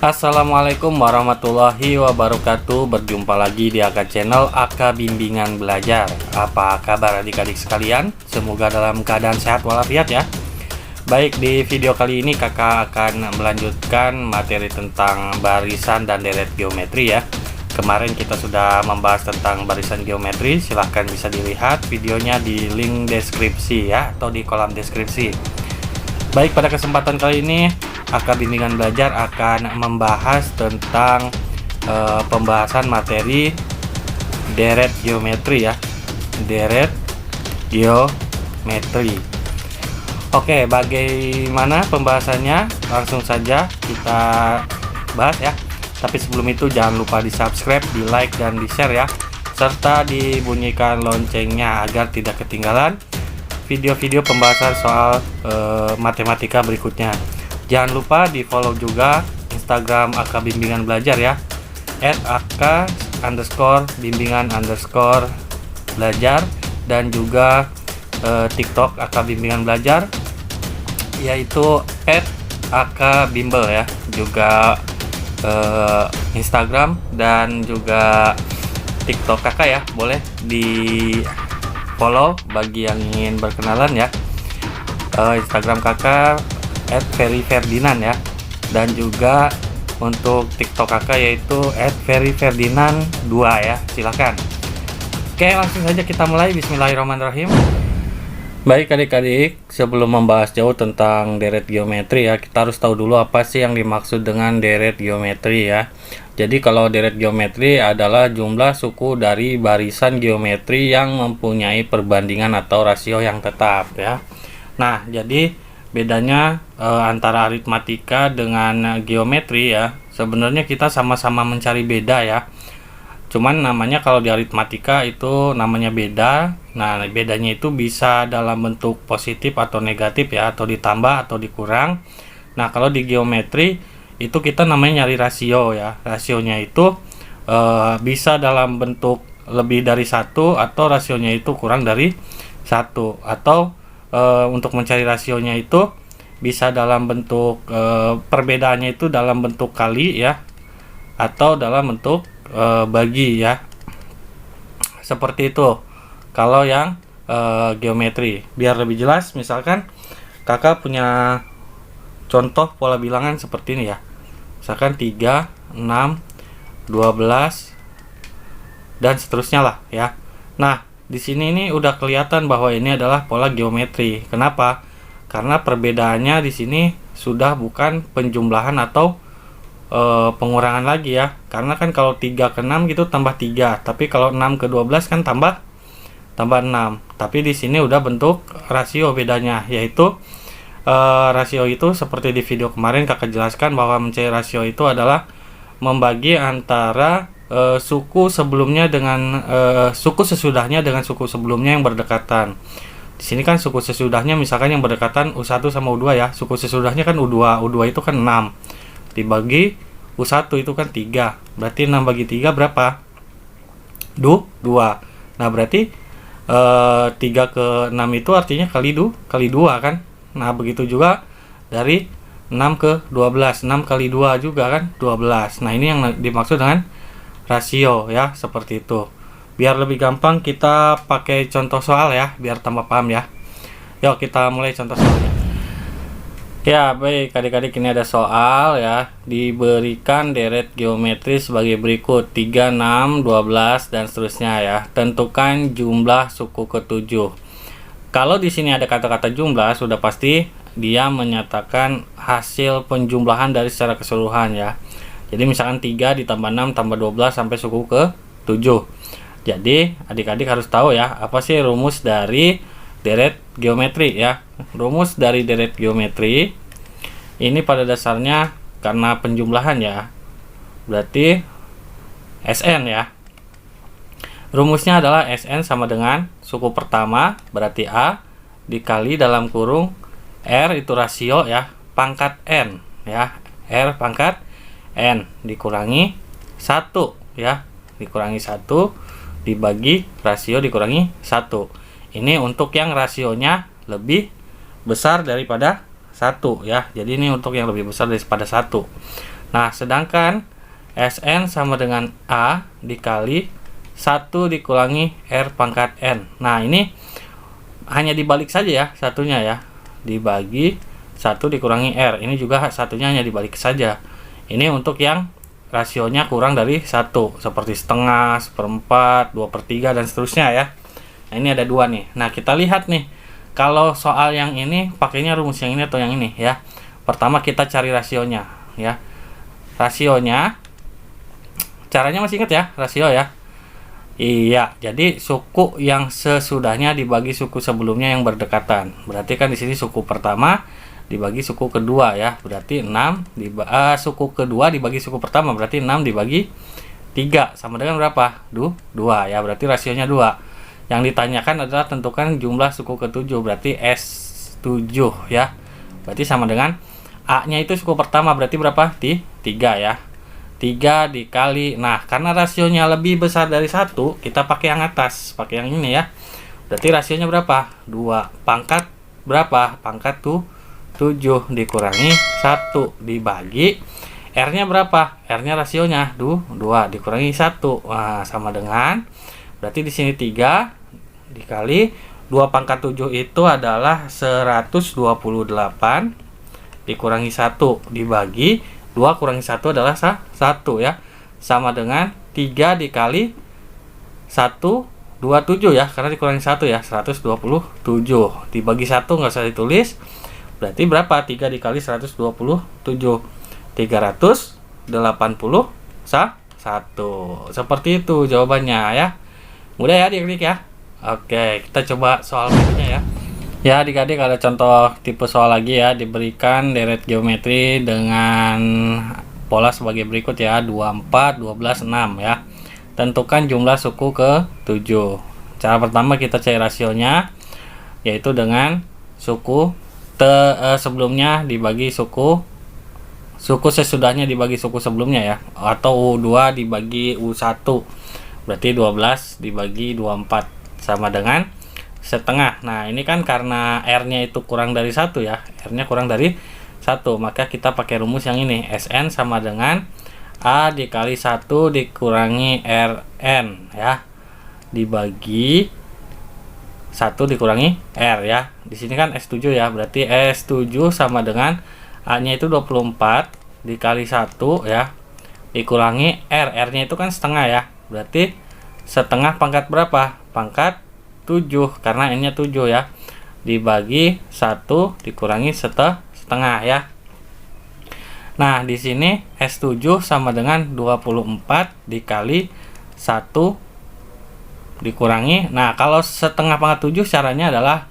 Assalamualaikum warahmatullahi wabarakatuh. Berjumpa lagi di AK Channel AK Bimbingan Belajar. Apa kabar adik-adik sekalian? Semoga dalam keadaan sehat walafiat ya. Baik, di video kali ini kakak akan melanjutkan materi tentang barisan dan deret geometri ya. Kemarin kita sudah membahas tentang barisan geometri. Silahkan bisa dilihat videonya di link deskripsi ya, atau di kolom deskripsi. Baik, pada kesempatan kali ini AK Bimbingan Belajar akan membahas tentang pembahasan materi deret geometri ya. Deret geometri. Oke, bagaimana pembahasannya? Langsung saja kita bahas ya. Tapi sebelum itu jangan lupa di subscribe, di like, dan di share ya, serta dibunyikan loncengnya agar tidak ketinggalan video-video pembahasan soal matematika berikutnya. Jangan lupa di follow juga Instagram AK Bimbingan Belajar ya, @ak_bimbingan_belajar, dan juga TikTok AK Bimbingan Belajar, yaitu @akbimbel ya. Juga Instagram dan juga TikTok kakak ya, boleh di follow bagi yang ingin berkenalan ya. Instagram kakak @ferryferdinand ya, dan juga untuk TikTok kakak yaitu @ferryferdinand2 ya. Silakan. Oke, langsung saja kita mulai. Bismillahirrahmanirrahim. Baik adik-adik, sebelum membahas jauh tentang deret geometri ya, kita harus tahu dulu apa sih yang dimaksud dengan deret geometri ya. Jadi kalau deret geometri adalah jumlah suku dari barisan geometri yang mempunyai perbandingan atau rasio yang tetap ya. Nah, jadi bedanya antara aritmatika dengan geometri ya, sebenarnya kita sama-sama mencari beda ya. Cuman namanya kalau di aritmatika itu namanya beda. Nah, bedanya itu bisa dalam bentuk positif atau negatif ya, atau ditambah atau dikurang. Nah, kalau di geometri itu kita namanya nyari rasio ya. Rasionya itu bisa dalam bentuk lebih dari 1, atau rasionya itu kurang dari 1, atau untuk mencari rasionya itu bisa dalam bentuk perbedaannya itu dalam bentuk kali ya, atau dalam bentuk bagi ya, seperti itu kalau yang geometri. Biar lebih jelas, misalkan kakak punya contoh pola bilangan seperti ini ya, misalkan 3, 6, 12 dan seterusnya lah ya. Nah, di sini ini udah kelihatan bahwa ini adalah pola geometri. Kenapa? Karena perbedaannya di sini sudah bukan penjumlahan atau pengurangan lagi ya. Karena kan kalau 3 ke 6 gitu tambah 3, tapi kalau 6 ke 12 kan tambah 6. Tapi di sini udah bentuk rasio bedanya, yaitu rasio itu seperti di video kemarin kakak jelaskan bahwa mencari rasio itu adalah membagi antara suku sebelumnya dengan suku sesudahnya dengan suku sebelumnya yang berdekatan. Di sini kan suku sesudahnya misalkan yang berdekatan U1 sama U2 ya. Suku sesudahnya kan U2. U2 itu kan 6. Dibagi U1 itu kan 3. Berarti 6 bagi 3 berapa? 2. Nah, berarti 3 ke 6 itu artinya kali 2 kan. Nah, begitu juga dari 6 ke 12. 6 kali 2 juga kan 12. Nah, ini yang dimaksud dengan rasio ya, seperti itu. Biar lebih gampang kita pakai contoh soal ya, biar tambah paham ya. Yuk kita mulai contoh soalnya. Ya, baik adik-adik, ini ada soal ya. Diberikan deret geometri sebagai berikut: 3, 6, 12 dan seterusnya ya. Tentukan jumlah suku ke-7. Kalau di sini ada kata-kata jumlah, sudah pasti dia menyatakan hasil penjumlahan dari secara keseluruhan ya. Jadi misalkan 3 ditambah 6 tambah 12 sampai suku ke-7. Jadi adik-adik harus tahu ya, apa sih rumus dari deret geometri ya. Rumus dari deret geometri ini pada dasarnya karena penjumlahan ya, berarti SN ya. Rumusnya adalah SN sama dengan suku pertama berarti A dikali dalam kurung R itu rasio ya, pangkat N ya. R pangkat N dikurangi 1 ya, dikurangi 1 dibagi rasio dikurangi 1. Ini untuk yang rasionya lebih besar daripada 1 ya. Jadi ini untuk yang lebih besar daripada 1. Nah, sedangkan Sn sama dengan A dikali 1 dikurangi R pangkat N. Nah, ini hanya dibalik saja ya, satunya ya. Dibagi 1 dikurangi R. Ini juga satunya hanya dibalik saja. Ini untuk yang rasionya kurang dari 1, seperti setengah, seperempat, 2/3, dan seterusnya ya. Nah, ini ada 2 nih. Nah, kita lihat nih, kalau soal yang ini pakainya rumus yang ini atau yang ini ya. Pertama kita cari rasionya ya. Rasionya, caranya masih ingat ya, rasio ya. Iya, jadi suku yang sesudahnya dibagi suku sebelumnya yang berdekatan. Berarti kan di sini suku pertama dibagi suku kedua ya. Berarti 6 suku kedua dibagi suku pertama, berarti 6 dibagi 3 sama dengan berapa? 2 ya. Berarti rasionya 2. Yang ditanyakan adalah tentukan jumlah suku ke-7, berarti S7 ya. Berarti sama dengan A-nya itu suku pertama, berarti berapa? 3 ya. 3 dikali, nah karena rasionya lebih besar dari 1, kita pakai yang atas, pakai yang ini ya. Berarti rasionya berapa? 2. Pangkat berapa? Pangkat 7 dikurangi 1 dibagi R-nya berapa? R-nya rasionya 2 dikurangi 1. Nah, sama dengan, berarti di sini 3 dikali 2 pangkat 7 itu adalah 128 dikurangi 1 dibagi 2 kurangi 1 adalah 1 ya. Sama dengan 3 dikali 127 ya, karena dikurangi 1 ya, 127 dibagi 1 nggak usah ditulis. Berarti berapa? 3 dikali 127, 381. Seperti itu jawabannya ya. Mudah ya adik-adik ya. Oke, kita coba soal berikutnya ya. Ya adik-adik, ada contoh tipe soal lagi ya. Diberikan deret geometri dengan pola sebagai berikut ya. 24, 12, 6 ya. Tentukan jumlah suku ke-7. Cara pertama kita cari rasionya, yaitu dengan suku sebelumnya dibagi suku sesudahnya dibagi suku sebelumnya ya. Atau U2 dibagi U1. Berarti 12 dibagi 24 sama dengan setengah. Nah, ini kan karena R-nya itu kurang dari 1 ya. R-nya kurang dari 1, maka kita pakai rumus yang ini. Sn sama dengan A dikali 1 dikurangi Rn ya. Dibagi 1 dikurangi R ya. Di sini kan S7 ya. Berarti S7 sama dengan A-nya itu 24 dikali 1 ya. Dikurangi R. R-nya itu kan setengah ya. Berarti setengah pangkat berapa? Pangkat 7, karena N-nya 7 ya. Dibagi 1 dikurangi setengah ya. Nah, di sini S7 sama dengan 24 dikali 1 dikurangi. Nah, kalau setengah pangkat 7 caranya adalah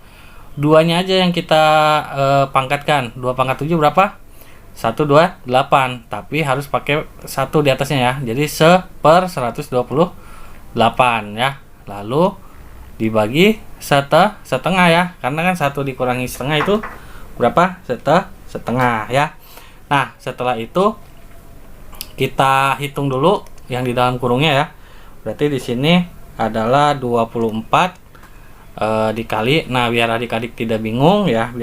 2-nya aja yang kita pangkatkan. 2 pangkat 7 berapa? 128, tapi harus pakai 1 di atasnya ya. Jadi 1/128 ya. Lalu dibagi setengah ya, karena kan 1 dikurangi setengah itu berapa? Setengah ya. Nah, setelah itu kita hitung dulu yang di dalam kurungnya ya. Berarti di sini adalah 24 dikali, nah biar adik-adik tidak bingung ya,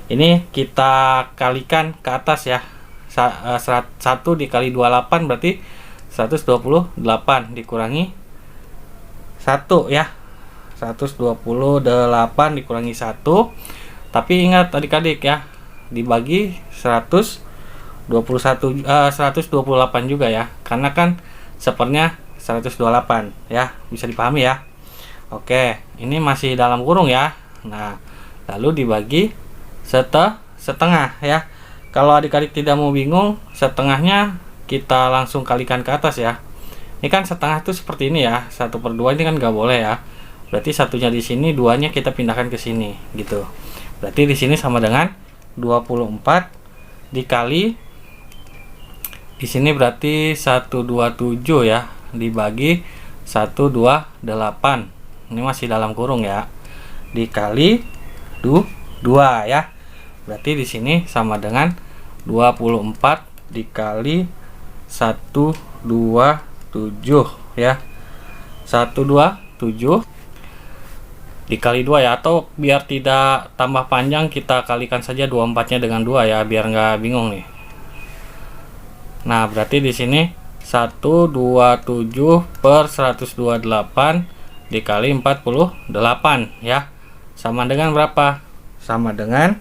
ini kita kalikan ke atas ya. 1 dikali 28 berarti 128 dikurangi 1 ya. 128 dikurangi 1. Tapi ingat adik-adik ya, dibagi 128 juga ya. Karena kan sepernya 128 ya, bisa dipahami ya. Oke, ini masih dalam kurung ya. Nah, lalu dibagi setengah ya. Kalau adik-adik tidak mau bingung, setengahnya kita langsung kalikan ke atas ya. Ini kan setengah itu seperti ini ya, 1/2 ini kan nggak boleh ya. Berarti satunya di sini, 2-nya kita pindahkan ke sini gitu. Berarti di sini sama dengan 24 dikali, di sini berarti 127 ya, dibagi 128. Ini masih dalam kurung ya. Dikali 2 ya. Berarti di sini sama dengan 24 dikali 127 ya. 127 dikali 2 ya, atau biar tidak tambah panjang kita kalikan saja 24-nya dengan 2 ya, biar nggak bingung nih. Nah, berarti di sini 127 per 128 dikali 48 ya. Sama dengan berapa? Sama dengan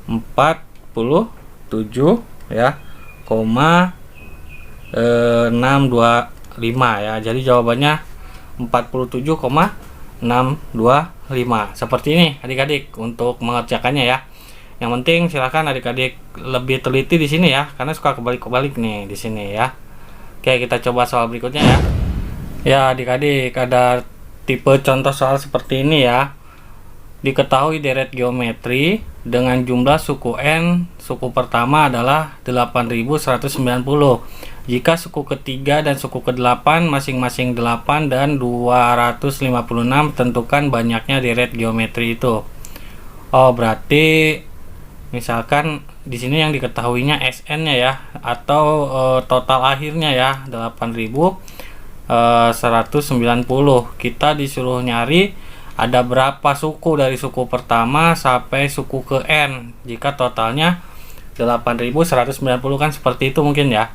47 ya, 625 ya. Jadi jawabannya 47,625. Seperti ini adik-adik untuk mengerjakannya ya. Yang penting silahkan adik-adik lebih teliti di sini ya, karena suka kebalik-kebalik nih di sini ya. Oke, kita coba soal berikutnya ya. Ya, adik-adik ada tipe contoh soal seperti ini ya. Diketahui deret geometri dengan jumlah suku n, suku pertama adalah 8190. Jika suku ketiga dan suku ke-8 masing-masing 8 dan 256, tentukan banyaknya deret geometri itu. Oh, berarti misalkan di sini yang diketahuinya SN-nya ya, atau total akhirnya ya 8190. Kita disuruh nyari ada berapa suku dari suku pertama sampai suku ke N. Jika totalnya 8190 kan seperti itu mungkin ya.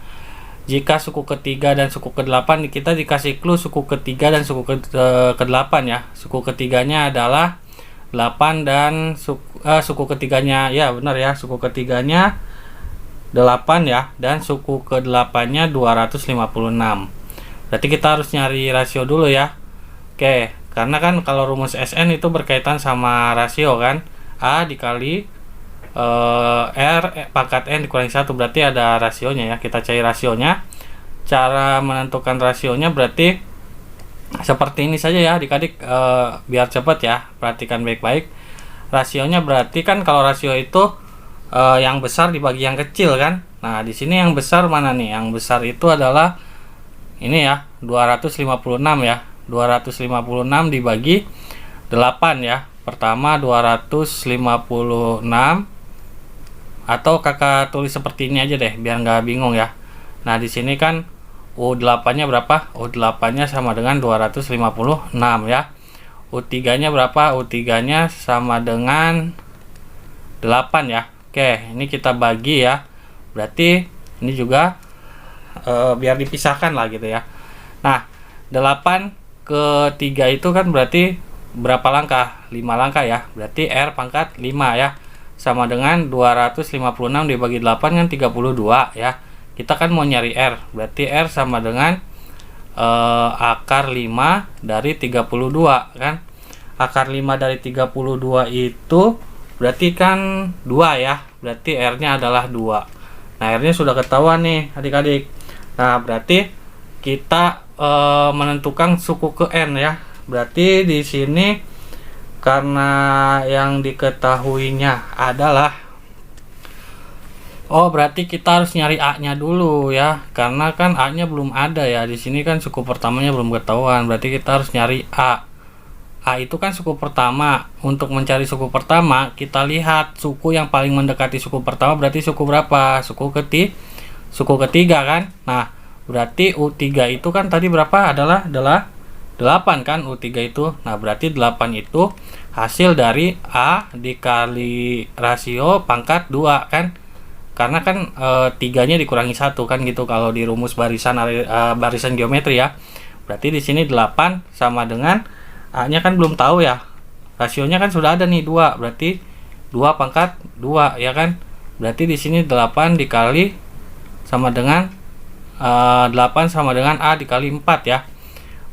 Jika suku ketiga dan suku ke-8 kita dikasih clue suku ketiga dan suku ke-8 ya. Suku ketiganya adalah 8 dan suku ketiganya ya benar ya, suku ketiganya 8 ya, dan suku ke-8-nya 256. Berarti kita harus nyari rasio dulu ya. Oke, karena kan kalau rumus SN itu berkaitan sama rasio kan, A dikali R pangkat N dikurangi 1, berarti ada rasionya ya. Kita cari rasionya. Cara menentukan rasionya berarti seperti ini saja ya adik-adik, biar cepat ya, perhatikan baik-baik. Rasionya berarti kan kalau rasio itu yang besar dibagi yang kecil kan. Nah, di sini yang besar mana nih? Yang besar itu adalah ini ya, 256 ya. 256 dibagi 8 ya. Pertama 256, atau kakak tulis seperti ini aja deh biar nggak bingung ya. Nah, di sini kan U8-nya berapa? U8-nya sama dengan 256 ya. U3-nya berapa? U3-nya sama dengan 8 ya. Oke, ini kita bagi ya. Berarti ini juga biar dipisahkan lah gitu ya. Nah, 8 ke 3 itu kan berarti berapa langkah? 5 langkah ya. Berarti R pangkat 5 ya. Sama dengan 256 dibagi 8 kan 32 ya. Kita kan mau nyari R. Berarti R sama dengan akar 5 dari 32 kan. Akar 5 dari 32 itu berarti kan 2 ya. Berarti R-nya adalah 2. Nah, R-nya sudah ketahuan nih adik-adik. Nah, berarti kita menentukan suku ke N ya. Berarti di sini karena yang diketahuinya adalah, oh berarti kita harus nyari A-nya dulu ya. Karena kan A-nya belum ada ya. Di sini kan suku pertamanya belum ketahuan. Berarti kita harus nyari A. A itu kan suku pertama. Untuk mencari suku pertama, kita lihat suku yang paling mendekati suku pertama berarti suku berapa? Suku ketiga kan. Nah, berarti U3 itu kan tadi berapa? Adalah 8 kan U3 itu. Nah, berarti 8 itu hasil dari A dikali rasio pangkat 2 kan. Karena kan 3-nya dikurangi 1 kan gitu kalau di rumus barisan geometri ya. Berarti di sini 8 sama dengan A-nya kan belum tahu ya. Rasionya kan sudah ada nih 2. Berarti 2 pangkat 2 ya kan. Berarti di sini 8 dikali sama dengan 8 sama dengan A dikali 4 ya.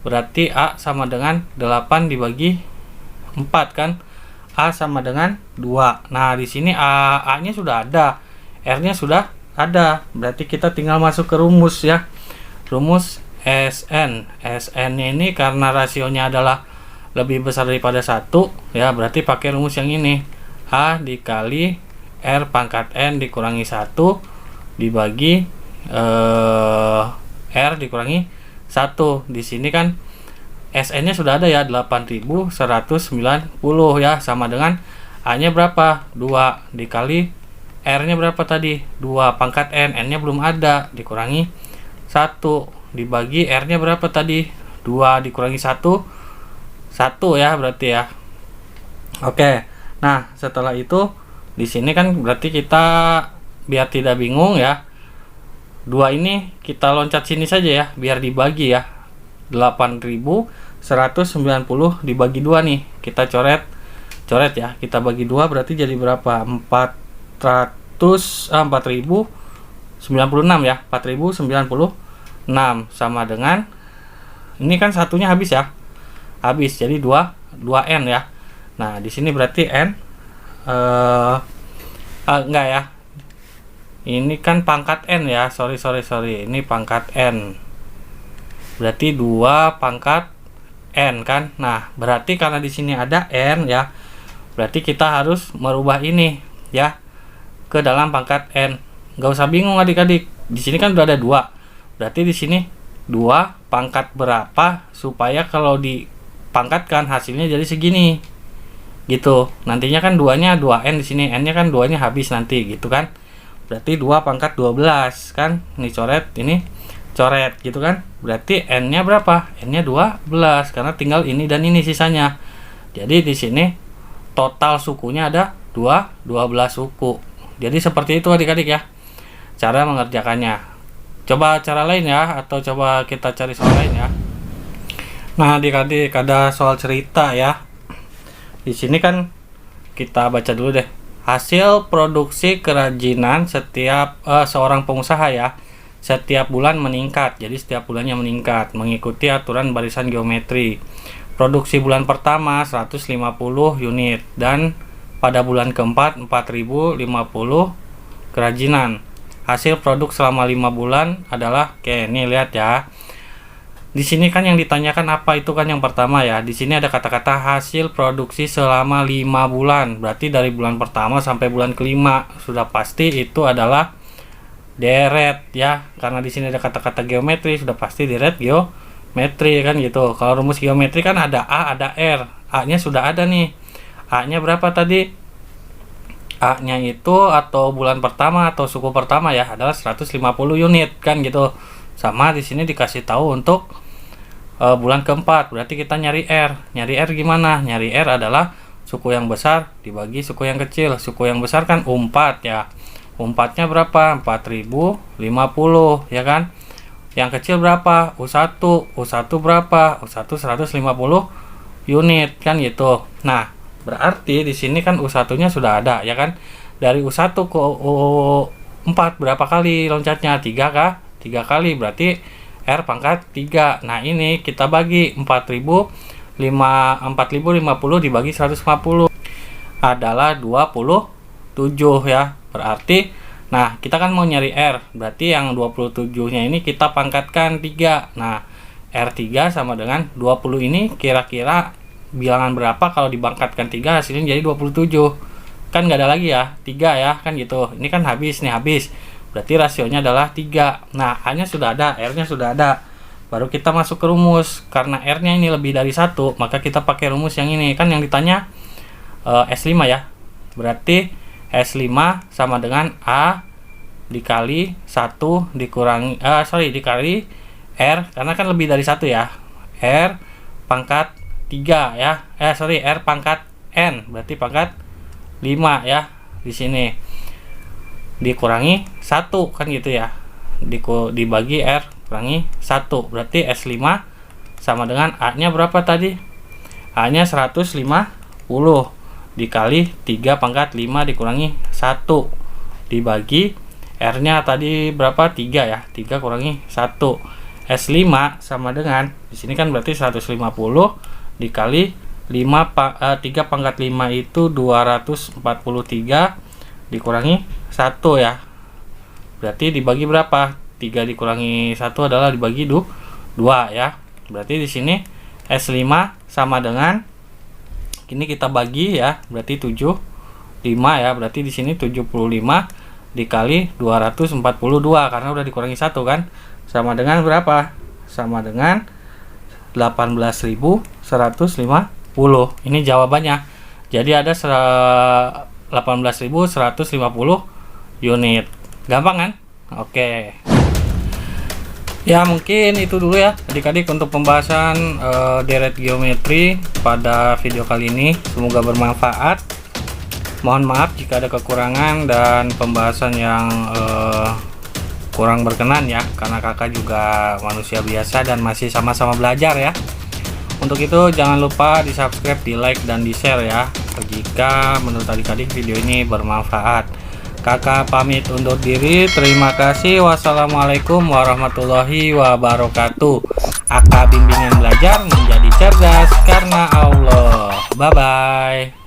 Berarti A sama dengan 8 dibagi 4 kan. A sama dengan 2. Nah, di sini A-nya sudah ada. R-nya sudah ada. Berarti kita tinggal masuk ke rumus ya. Rumus SN. SN-nya ini karena rasionya adalah lebih besar daripada 1 ya, berarti pakai rumus yang ini. A dikali R pangkat N dikurangi 1 dibagi R dikurangi 1. Di sini kan SN-nya sudah ada ya, 8190 ya, sama dengan A-nya berapa? 2 dikali R-nya berapa tadi? 2 pangkat N. N-nya belum ada, dikurangi 1 dibagi R-nya berapa tadi? 2 dikurangi 1 ya berarti ya. Oke. Nah, setelah itu di sini kan berarti kita biar tidak bingung ya, 2 ini kita loncat sini saja ya, biar dibagi ya. 8.190 dibagi 2 nih. Kita coret ya. Kita bagi 2 berarti jadi berapa? 4096 ya. 4096 sama dengan ini kan satunya habis ya. Habis jadi 2n ya. Nah, di sini berarti n enggak ya. Ini kan pangkat n ya. Sorry. Ini pangkat n. Berarti 2 pangkat n kan. Nah, berarti karena di sini ada n ya. Berarti kita harus merubah ini ya ke dalam pangkat n. Nggak usah bingung adik-adik. Di sini kan udah ada 2. Berarti di sini 2 pangkat berapa supaya kalau dipangkatkan hasilnya jadi segini. Gitu. Nantinya kan 2-nya 2n di sini, n-nya kan 2-nya habis nanti gitu kan. Berarti 2 pangkat 12 kan. Ini coret, ini coret gitu kan. Berarti n-nya berapa? N-nya 12 karena tinggal ini dan ini sisanya. Jadi di sini total sukunya ada 12 suku. Jadi seperti itu adik-adik ya cara mengerjakannya. Coba cara lain ya, atau coba kita cari soal lain ya. Nah, adik-adik ada soal cerita ya. Di sini kan kita baca dulu deh. Hasil produksi kerajinan setiap seorang pengusaha ya, setiap bulan meningkat. Jadi setiap bulannya meningkat mengikuti aturan barisan geometri. Produksi bulan pertama 150 unit dan pada bulan keempat 4050 kerajinan. Hasil produk selama 5 bulan adalah, oke, ini lihat ya. Di sini kan yang ditanyakan apa itu kan yang pertama ya. Di sini ada kata-kata hasil produksi selama 5 bulan. Berarti dari bulan pertama sampai bulan kelima. Sudah pasti itu adalah deret ya. Karena di sini ada kata-kata geometri, sudah pasti deret geometri kan gitu. Kalau rumus geometri kan ada A, ada R. A-nya sudah ada nih. A-nya berapa tadi? A-nya itu atau bulan pertama atau suku pertama ya adalah 150 unit kan gitu. Sama di sini dikasih tahu untuk bulan keempat, berarti kita nyari R. Nyari R gimana? Nyari R adalah suku yang besar dibagi suku yang kecil. Suku yang besar kan U4 ya. U4-nya berapa? 4050 ya kan. Yang kecil berapa? U1. U1 berapa? U1 150 unit kan gitu. Nah, berarti di sini kan U1-nya sudah ada ya kan. Dari U1 ke U4 berapa kali loncatnya? 3 kah? 3 kali, berarti R pangkat 3. Nah, ini kita bagi 4050 dibagi 150 adalah 27 ya. Berarti nah, kita kan mau nyari R. Berarti yang 27-nya ini kita pangkatkan 3. Nah, R3 sama dengan 20 ini kira-kira bilangan berapa kalau dipangkatkan 3 hasilnya jadi 27. Kan nggak ada lagi ya, 3 ya kan gitu. Ini kan habis nih, habis. Berarti rasionya adalah 3. Nah, A-nya sudah ada, R-nya sudah ada. Baru kita masuk ke rumus. Karena R-nya ini lebih dari 1, maka kita pakai rumus yang ini. Kan yang ditanya S5 ya. Berarti S5 sama dengan A dikali 1 dikurangi dikali R, karena kan lebih dari 1 ya. R pangkat 3 ya. R pangkat N, berarti pangkat 5 ya di sini. Dikurangi 1 kan gitu ya. Dibagi R kurangi 1, berarti S5 sama dengan A-nya berapa tadi? A-nya 150 dikali 3 pangkat 5 dikurangi 1 dibagi R-nya tadi berapa? 3 ya. 3 kurangi 1. S5 sama dengan di sini kan berarti 150 dikali 3 pangkat 5 itu 243 dikurangi 1 ya. Berarti dibagi berapa? 3 dikurangi 1 adalah dibagi 2 ya. Berarti di sini S5 sama dengan ini kita bagi ya, berarti 75 ya. Berarti di sini 75 dikali 242 karena udah dikurangi 1 kan. Sama dengan berapa? Sama dengan 18.150. Ini jawabannya. Jadi ada 18.150 unit. Gampang kan? Oke. Ya, mungkin itu dulu ya adik-adik untuk pembahasan deret geometri pada video kali ini. Semoga bermanfaat. Mohon maaf jika ada kekurangan dan pembahasan yang kurang berkenan ya, karena kakak juga manusia biasa dan masih sama-sama belajar ya. Untuk itu jangan lupa di subscribe, di like, dan di share ya, jika menurut adik-adik video ini bermanfaat. Kakak pamit undur diri, terima kasih. Wassalamualaikum warahmatullahi wabarakatuh. Kakak bimbingan belajar menjadi cerdas karena Allah. Bye bye.